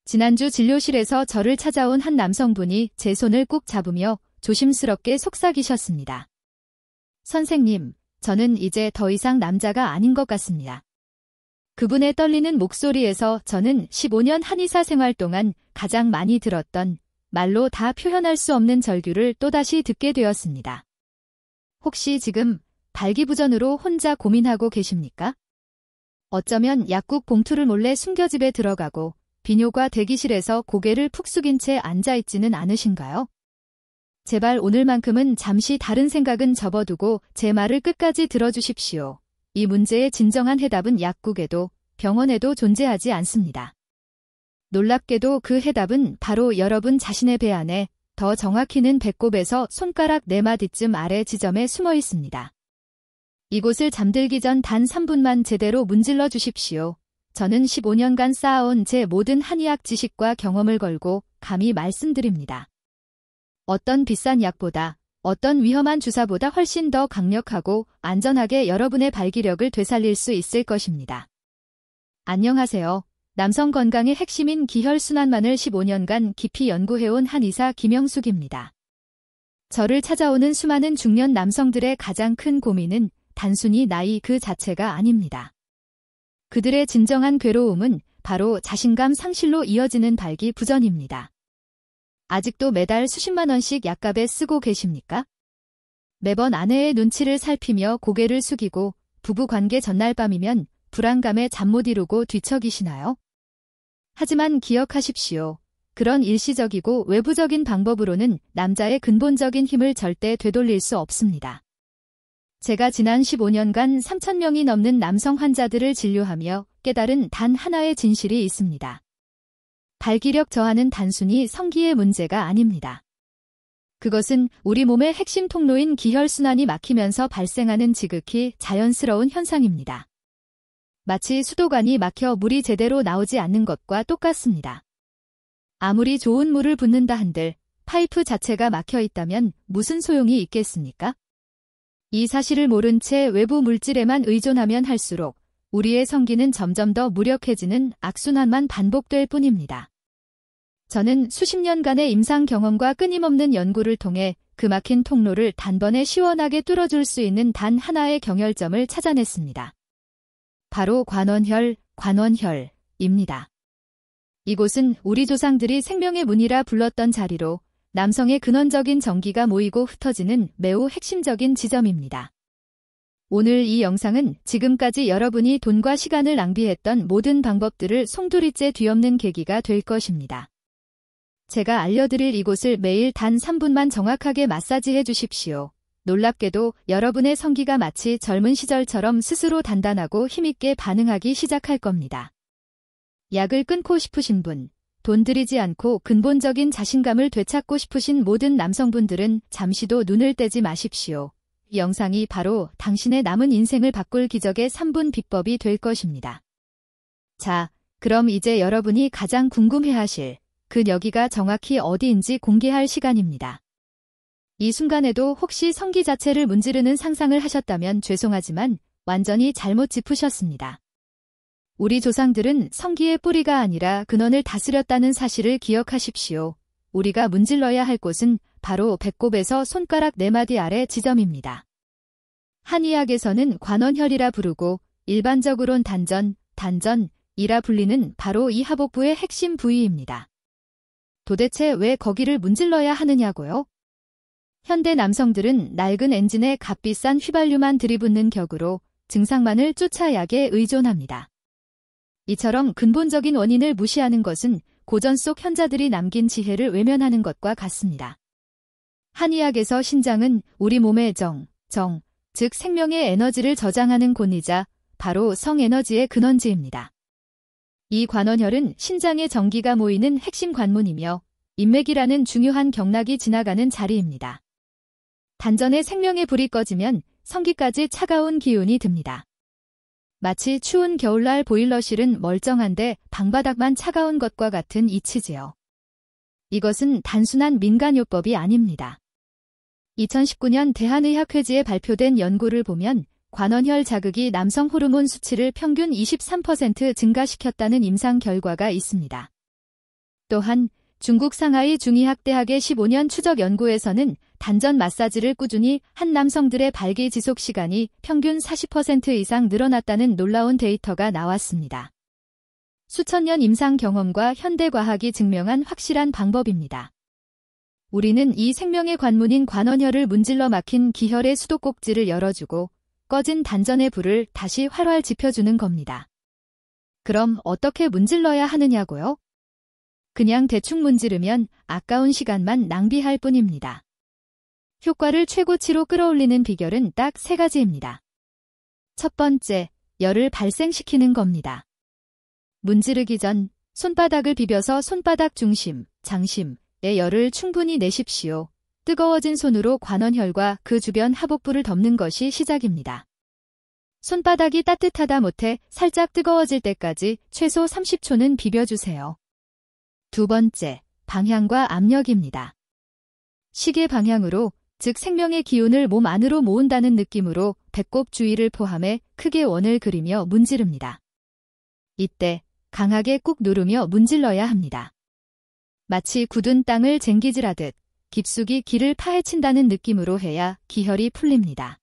지난주 진료실에서 저를 찾아온 한 남성분이 제 손을 꾹 잡으며 조심스럽게 속삭이셨습니다. 선생님, 저는 이제 더 이상 남자가 아닌 것 같습니다. 그분의 떨리는 목소리에서 저는 15년 한의사 생활 동안 가장 많이 들었던 말로 다 표현할 수 없는 절규를 또다시 듣게 되었습니다. 혹시 지금 발기부전으로 혼자 고민하고 계십니까? 어쩌면 약국 봉투를 몰래 숨겨 집에 들어가고 비뇨가 대기실에서 고개를 푹 숙인 채 앉아있지는 않으신가요? 제발 오늘만큼은 잠시 다른 생각은 접어두고 제 말을 끝까지 들어주십시오. 이 문제의 진정한 해답은 약국에도 병원에도 존재하지 않습니다. 놀랍게도 그 해답은 바로 여러분 자신의 배 안에, 더 정확히는 배꼽에서 손가락 4마디쯤 아래 지점에 숨어 있습니다. 이곳을 잠들기 전 단 3분만 제대로 문질러 주십시오. 저는 15년간 쌓아온 제 모든 한의학 지식과 경험을 걸고 감히 말씀드립니다. 어떤 비싼 약보다, 어떤 위험한 주사보다 훨씬 더 강력하고 안전하게 여러분의 발기력을 되살릴 수 있을 것입니다. 안녕하세요. 남성 건강의 핵심인 기혈순환만을 15년간 깊이 연구해온 한의사 김영숙입니다. 저를 찾아오는 수많은 중년 남성들의 가장 큰 고민은 단순히 나이 그 자체가 아닙니다. 그들의 진정한 괴로움은 바로 자신감 상실로 이어지는 발기부전입니다. 아직도 매달 수십만 원씩 약값에 쓰고 계십니까? 매번 아내의 눈치를 살피며 고개를 숙이고 부부관계 전날 밤이면 불안감에 잠 못 이루고 뒤척이시나요? 하지만 기억하십시오. 그런 일시적이고 외부적인 방법으로는 남자의 근본적인 힘을 절대 되돌릴 수 없습니다. 제가 지난 15년간 3,000명이 넘는 남성 환자들을 진료하며 깨달은 단 하나의 진실이 있습니다. 발기력 저하는 단순히 성기의 문제가 아닙니다. 그것은 우리 몸의 핵심 통로인 기혈순환이 막히면서 발생하는 지극히 자연스러운 현상입니다. 마치 수도관이 막혀 물이 제대로 나오지 않는 것과 똑같습니다. 아무리 좋은 물을 붓는다 한들 파이프 자체가 막혀 있다면 무슨 소용이 있겠습니까? 이 사실을 모른 채 외부 물질에만 의존하면 할수록 우리의 성기는 점점 더 무력해지는 악순환만 반복될 뿐입니다. 저는 수십 년간의 임상 경험과 끊임없는 연구를 통해 그 막힌 통로를 단번에 시원하게 뚫어줄 수 있는 단 하나의 경혈점을 찾아냈습니다. 바로 관원혈입니다. 이곳은 우리 조상들이 생명의 문이라 불렀던 자리로 남성의 근원적인 정기가 모이고 흩어지는 매우 핵심적인 지점입니다. 오늘 이 영상은 지금까지 여러분이 돈과 시간을 낭비했던 모든 방법들을 송두리째 뒤엎는 계기가 될 것입니다. 제가 알려드릴 이곳을 매일 단 3분만 정확하게 마사지해 주십시오. 놀랍게도 여러분의 성기가 마치 젊은 시절처럼 스스로 단단하고 힘있게 반응하기 시작할 겁니다. 약을 끊고 싶으신 분, 돈 들이지 않고 근본적인 자신감을 되찾고 싶으신 모든 남성분들은 잠시도 눈을 떼지 마십시오. 이 영상이 바로 당신의 남은 인생을 바꿀 기적의 3분 비법이 될 것입니다. 자, 그럼 이제 여러분이 가장 궁금해하실 그 여기가 정확히 어디인지 공개할 시간입니다. 이 순간에도 혹시 성기 자체를 문지르는 상상을 하셨다면 죄송하지만 완전히 잘못 짚으셨습니다. 우리 조상들은 성기의 뿌리가 아니라 근원을 다스렸다는 사실을 기억하십시오. 우리가 문질러야 할 곳은 바로 배꼽에서 손가락 4마디 아래 지점입니다. 한의학에서는 관원혈이라 부르고 일반적으론 단전이라 불리는 바로 이 하복부의 핵심 부위입니다. 도대체 왜 거기를 문질러야 하느냐고요? 현대 남성들은 낡은 엔진에 값비싼 휘발유만 들이붓는 격으로 증상만을 쫓아 약에 의존합니다. 이처럼 근본적인 원인을 무시하는 것은 고전 속 현자들이 남긴 지혜를 외면하는 것과 같습니다. 한의학에서 신장은 우리 몸의 즉 생명의 에너지를 저장하는 곳이자 바로 성에너지의 근원지입니다. 이 관원혈은 신장의 정기가 모이는 핵심 관문이며 인맥이라는 중요한 경락이 지나가는 자리입니다. 단전에 생명의 불이 꺼지면 성기까지 차가운 기운이 듭니다. 마치 추운 겨울날 보일러실은 멀쩡한데 방바닥만 차가운 것과 같은 이치지요. 이것은 단순한 민간요법이 아닙니다. 2019년 대한의학회지에 발표된 연구를 보면 관원혈 자극이 남성 호르몬 수치를 평균 23% 증가시켰다는 임상 결과가 있습니다. 또한 중국 상하이 중의학대학의 15년 추적 연구에서는 단전 마사지를 꾸준히 한 남성들의 발기 지속 시간이 평균 40% 이상 늘어났다는 놀라운 데이터가 나왔습니다. 수천 년 임상 경험과 현대 과학이 증명한 확실한 방법입니다. 우리는 이 생명의 관문인 관원혈을 문질러 막힌 기혈의 수도꼭지를 열어주고 꺼진 단전의 불을 다시 활활 지펴주는 겁니다. 그럼 어떻게 문질러야 하느냐고요? 그냥 대충 문지르면 아까운 시간만 낭비할 뿐입니다. 효과를 최고치로 끌어올리는 비결은 딱 3가지입니다. 첫 번째, 열을 발생시키는 겁니다. 문지르기 전 손바닥을 비벼서 손바닥 중심, 장심에 열을 충분히 내십시오. 뜨거워진 손으로 관원혈과 그 주변 하복부를 덮는 것이 시작입니다. 손바닥이 따뜻하다 못해 살짝 뜨거워질 때까지 최소 30초는 비벼주세요. 두 번째, 방향과 압력입니다. 시계 방향으로, 즉 생명의 기운을 몸 안으로 모은다는 느낌으로 배꼽 주위를 포함해 크게 원을 그리며 문지릅니다. 이때 강하게 꾹 누르며 문질러야 합니다. 마치 굳은 땅을 쟁기질하듯 깊숙이 기를 파헤친다는 느낌으로 해야 기혈이 풀립니다.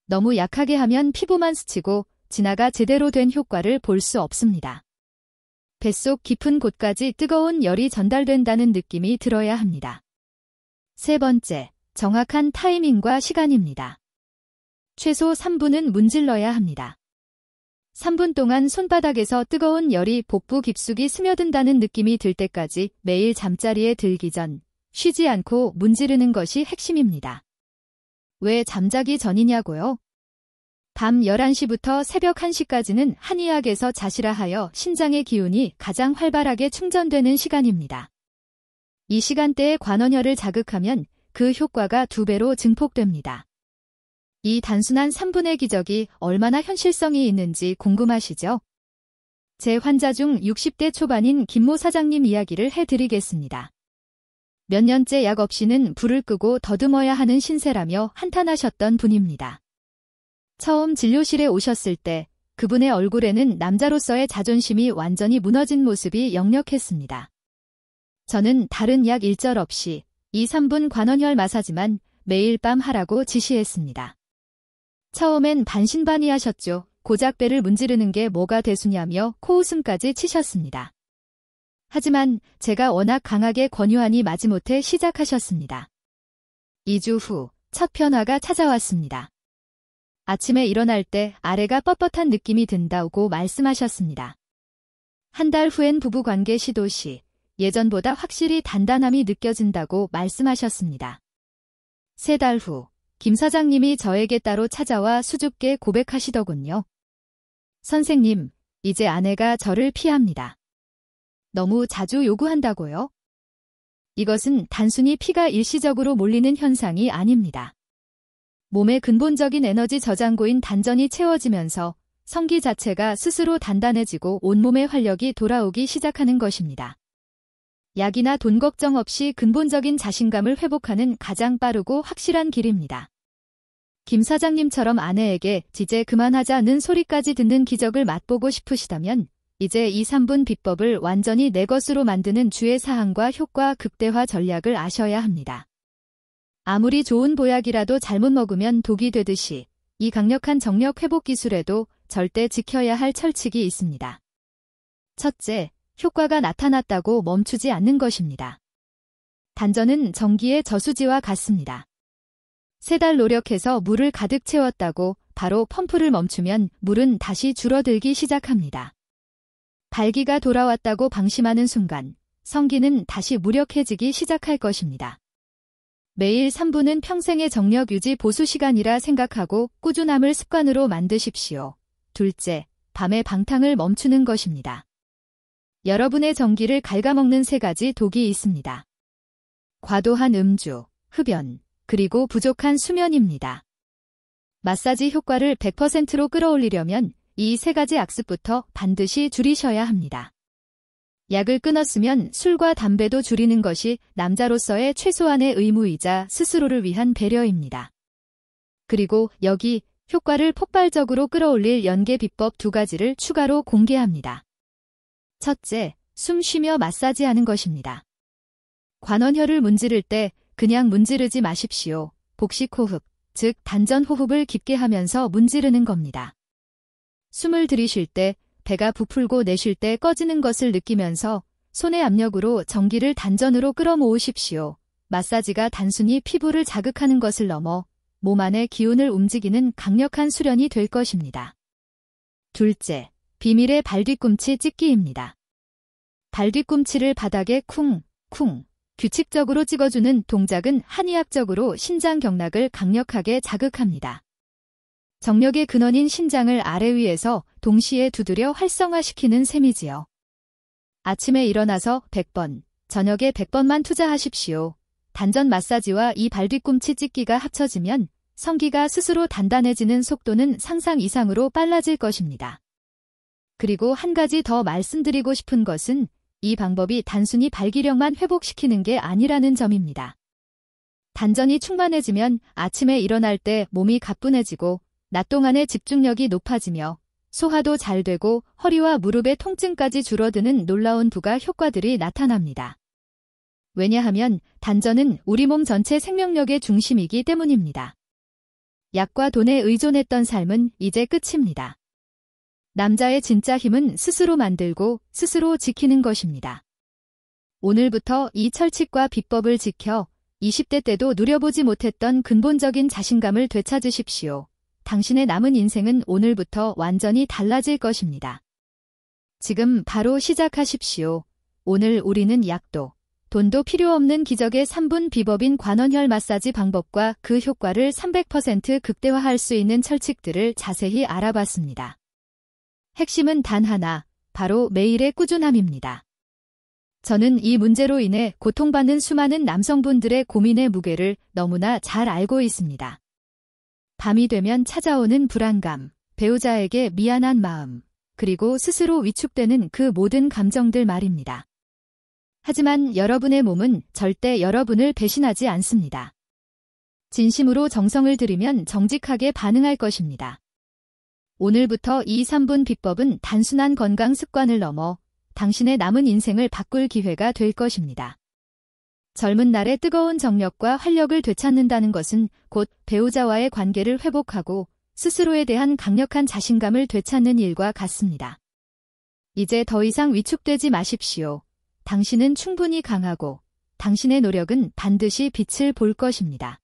너무 약하게 하면 피부만 스치고 진화가 제대로 된 효과를 볼 수 없습니다. 뱃속 깊은 곳까지 뜨거운 열이 전달된다는 느낌이 들어야 합니다. 세 번째, 정확한 타이밍과 시간입니다. 최소 3분은 문질러야 합니다. 3분 동안 손바닥에서 뜨거운 열이 복부 깊숙이 스며든다는 느낌이 들 때까지 매일 잠자리에 들기 전 쉬지 않고 문지르는 것이 핵심입니다. 왜 잠자기 전이냐고요? 밤 11시부터 새벽 1시까지는 한의학에서 자시라 하여 신장의 기운이 가장 활발하게 충전되는 시간입니다. 이 시간대에 관원혈을 자극하면 그 효과가 2배로 증폭됩니다. 이 단순한 3분의 기적이 얼마나 현실성이 있는지 궁금하시죠? 제 환자 중 60대 초반인 김모 사장님 이야기를 해드리겠습니다. 몇 년째 약 없이는 불을 끄고 더듬어야 하는 신세라며 한탄하셨던 분입니다. 처음 진료실에 오셨을 때 그분의 얼굴에는 남자로서의 자존심이 완전히 무너진 모습이 역력했습니다. 저는 다른 약 일절 없이 2-3분 관원혈 마사지만 매일 밤 하라고 지시했습니다. 처음엔 반신반의하셨죠. 고작 배를 문지르는 게 뭐가 대수냐며 코웃음까지 치셨습니다. 하지만 제가 워낙 강하게 권유하니 마지못해 시작하셨습니다. 2주 후 첫 변화가 찾아왔습니다. 아침에 일어날 때 아래가 뻣뻣한 느낌이 든다고 말씀하셨습니다. 한 달 후엔 부부관계 시도 시 예전보다 확실히 단단함이 느껴진다고 말씀하셨습니다. 3달 후 김 사장님이 저에게 따로 찾아와 수줍게 고백하시더군요. 선생님, 이제 아내가 저를 피합니다. 너무 자주 요구한다고요? 이것은 단순히 피가 일시적으로 몰리는 현상이 아닙니다. 몸의 근본적인 에너지 저장고인 단전이 채워지면서 성기 자체가 스스로 단단해지고 온몸의 활력이 돌아오기 시작하는 것입니다. 약이나 돈 걱정 없이 근본적인 자신감을 회복하는 가장 빠르고 확실한 길입니다. 김 사장님처럼 아내에게 이제 그만하자는 소리까지 듣는 기적을 맛보고 싶으시다면 이제 2-3분 비법을 완전히 내 것으로 만드는 주의 사항과 효과 극대화 전략을 아셔야 합니다. 아무리 좋은 보약이라도 잘못 먹으면 독이 되듯이 이 강력한 정력 회복 기술에도 절대 지켜야 할 철칙이 있습니다. 첫째, 효과가 나타났다고 멈추지 않는 것입니다. 단전은 전기의 저수지와 같습니다. 3달 노력해서 물을 가득 채웠다고 바로 펌프를 멈추면 물은 다시 줄어들기 시작합니다. 발기가 돌아왔다고 방심하는 순간 성기는 다시 무력해지기 시작할 것입니다. 매일 3분은 평생의 정력 유지 보수 시간이라 생각하고 꾸준함을 습관으로 만드십시오. 둘째, 밤에 방탕을 멈추는 것입니다. 여러분의 전기를 갉아먹는 3가지 독이 있습니다. 과도한 음주, 흡연, 그리고 부족한 수면입니다. 마사지 효과를 100%로 끌어올리려면 이 3가지 악습부터 반드시 줄이셔야 합니다. 약을 끊었으면 술과 담배도 줄이는 것이 남자로서의 최소한의 의무이자 스스로를 위한 배려입니다. 그리고 여기 효과를 폭발적으로 끌어올릴 연계 비법 2가지를 추가로 공개합니다. 첫째, 숨 쉬며 마사지하는 것입니다. 관원혈을 문지를 때 그냥 문지르지 마십시오. 복식호흡, 즉 단전호흡을 깊게 하면서 문지르는 겁니다. 숨을 들이쉴 때 배가 부풀고 내쉴 때 꺼지는 것을 느끼면서 손의 압력으로 전기를 단전으로 끌어모으십시오. 마사지가 단순히 피부를 자극하는 것을 넘어 몸 안의 기운을 움직이는 강력한 수련이 될 것입니다. 둘째, 비밀의 발뒤꿈치 찍기입니다. 발뒤꿈치를 바닥에 쿵, 쿵, 규칙적으로 찍어주는 동작은 한의학적으로 신장 경락을 강력하게 자극합니다. 정력의 근원인 신장을 아래 위에서 동시에 두드려 활성화시키는 셈이지요. 아침에 일어나서 100번, 저녁에 100번만 투자하십시오. 단전 마사지와 이 발뒤꿈치 찍기가 합쳐지면 성기가 스스로 단단해지는 속도는 상상 이상으로 빨라질 것입니다. 그리고 한 가지 더 말씀드리고 싶은 것은 이 방법이 단순히 발기력만 회복시키는 게 아니라는 점입니다. 단전이 충만해지면 아침에 일어날 때 몸이 가뿐해지고 낮 동안의 집중력이 높아지며 소화도 잘 되고 허리와 무릎의 통증까지 줄어드는 놀라운 부가 효과들이 나타납니다. 왜냐하면 단전은 우리 몸 전체 생명력의 중심이기 때문입니다. 약과 돈에 의존했던 삶은 이제 끝입니다. 남자의 진짜 힘은 스스로 만들고 스스로 지키는 것입니다. 오늘부터 이 철칙과 비법을 지켜 20대 때도 누려보지 못했던 근본적인 자신감을 되찾으십시오. 당신의 남은 인생은 오늘부터 완전히 달라질 것입니다. 지금 바로 시작하십시오. 오늘 우리는 약도, 돈도 필요 없는 기적의 3분 비법인 관원혈 마사지 방법과 그 효과를 300% 극대화할 수 있는 철칙들을 자세히 알아봤습니다. 핵심은 단 하나, 바로 매일의 꾸준함입니다. 저는 이 문제로 인해 고통받는 수많은 남성분들의 고민의 무게를 너무나 잘 알고 있습니다. 밤이 되면 찾아오는 불안감, 배우자에게 미안한 마음, 그리고 스스로 위축되는 그 모든 감정들 말입니다. 하지만 여러분의 몸은 절대 여러분을 배신하지 않습니다. 진심으로 정성을 들이면 정직하게 반응할 것입니다. 오늘부터 이 3분 비법은 단순한 건강 습관을 넘어 당신의 남은 인생을 바꿀 기회가 될 것입니다. 젊은 날의 뜨거운 정력과 활력을 되찾는다는 것은 곧 배우자와의 관계를 회복하고 스스로에 대한 강력한 자신감을 되찾는 일과 같습니다. 이제 더 이상 위축되지 마십시오. 당신은 충분히 강하고 당신의 노력은 반드시 빛을 볼 것입니다.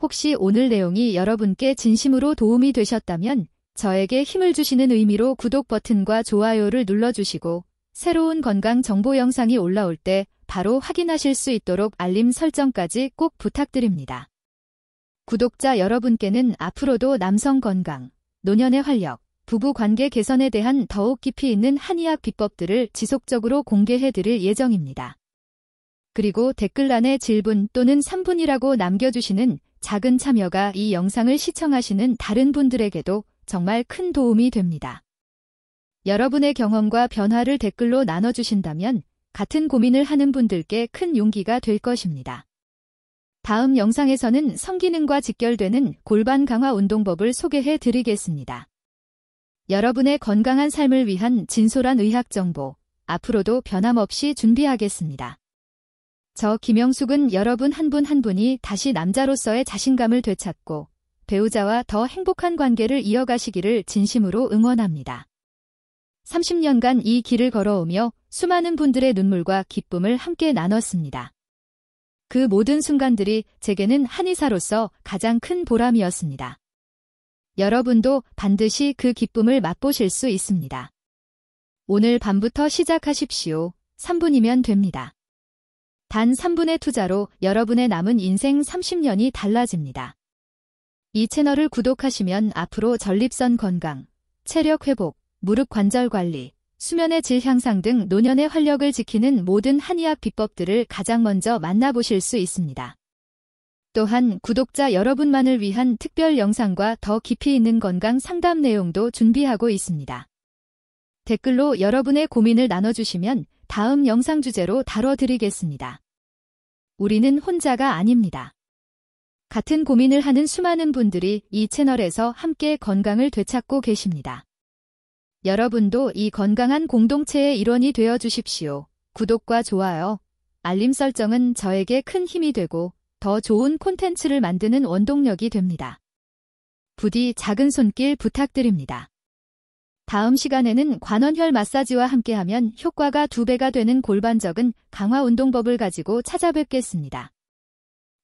혹시 오늘 내용이 여러분께 진심으로 도움이 되셨다면 저에게 힘을 주시는 의미로 구독 버튼과 좋아요를 눌러주시고 새로운 건강 정보 영상이 올라올 때 바로 확인하실 수 있도록 알림 설정까지 꼭 부탁드립니다. 구독자 여러분께는 앞으로도 남성 건강, 노년의 활력, 부부 관계 개선에 대한 더욱 깊이 있는 한의학 비법들을 지속적으로 공개해드릴 예정입니다. 그리고 댓글란에 질문 또는 3분이라고 남겨주시는 작은 참여가 이 영상을 시청하시는 다른 분들에게도 정말 큰 도움이 됩니다. 여러분의 경험과 변화를 댓글로 나눠주신다면 같은 고민을 하는 분들께 큰 용기가 될 것입니다. 다음 영상에서는 성기능과 직결되는 골반 강화 운동법을 소개해 드리겠습니다. 여러분의 건강한 삶을 위한 진솔한 의학 정보, 앞으로도 변함없이 준비하겠습니다. 저 김영숙은 여러분 한 분 한 분이 다시 남자로서의 자신감을 되찾고 배우자와 더 행복한 관계를 이어가시기를 진심으로 응원합니다. 30년간 이 길을 걸어오며 수많은 분들의 눈물과 기쁨을 함께 나눴습니다. 그 모든 순간들이 제게는 한의사로서 가장 큰 보람이었습니다. 여러분도 반드시 그 기쁨을 맛보실 수 있습니다. 오늘 밤부터 시작하십시오. 3분이면 됩니다. 단 3분의 투자로 여러분의 남은 인생 30년이 달라집니다. 이 채널을 구독하시면 앞으로 전립선 건강, 체력 회복, 무릎 관절 관리, 수면의 질 향상 등 노년의 활력을 지키는 모든 한의학 비법들을 가장 먼저 만나보실 수 있습니다. 또한 구독자 여러분만을 위한 특별 영상과 더 깊이 있는 건강 상담 내용도 준비하고 있습니다. 댓글로 여러분의 고민을 나눠주시면 다음 영상 주제로 다뤄드리겠습니다. 우리는 혼자가 아닙니다. 같은 고민을 하는 수많은 분들이 이 채널에서 함께 건강을 되찾고 계십니다. 여러분도 이 건강한 공동체의 일원이 되어 주십시오. 구독과 좋아요, 알림 설정은 저에게 큰 힘이 되고 더 좋은 콘텐츠를 만드는 원동력이 됩니다. 부디 작은 손길 부탁드립니다. 다음 시간에는 관원혈 마사지와 함께하면 효과가 2배가 되는 골반적은 강화 운동법을 가지고 찾아뵙겠습니다.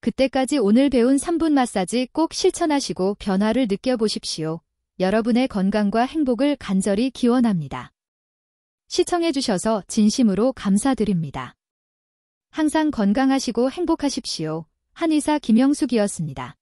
그때까지 오늘 배운 3분 마사지 꼭 실천하시고 변화를 느껴보십시오. 여러분의 건강과 행복을 간절히 기원합니다. 시청해주셔서 진심으로 감사드립니다. 항상 건강하시고 행복하십시오. 한의사 김영숙이었습니다.